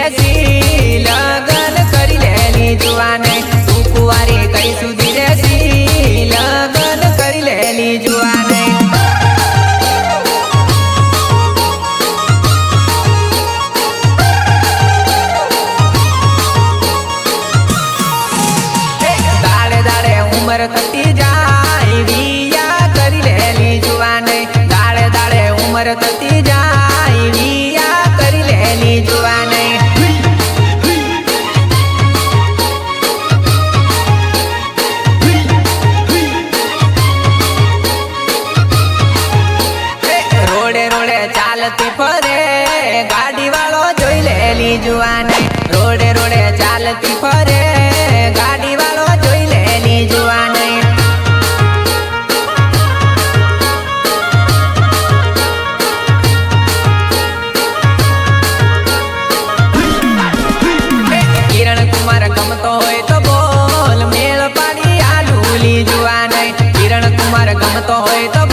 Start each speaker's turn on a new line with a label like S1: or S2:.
S1: રહેશી લગન કરી લેલી જુવાને તું કુંવારી કઈ સુધી રહેશી લગન કરી લેલી જુવાને દાડે દાડે ઉમર થતી જાય વિયા કરી લેલી જુવાને દાડે દાડે ઉમર થતી જાય વિયા કરી લેલી જુવાને રોડે રોડે ચાલતી ફરે ગાડી વાળો જોઈ લેલી જુવાને રોડે રોડે ચાલતી ફરે ગાડી વાળો જોઈ લેલી જુવાને કિરણ કુમાર ગમતો હોય તો બોલ મેળ પાડી આ ઢૂલી જુવાને કિરણ કુમાર ગમતો હોય તો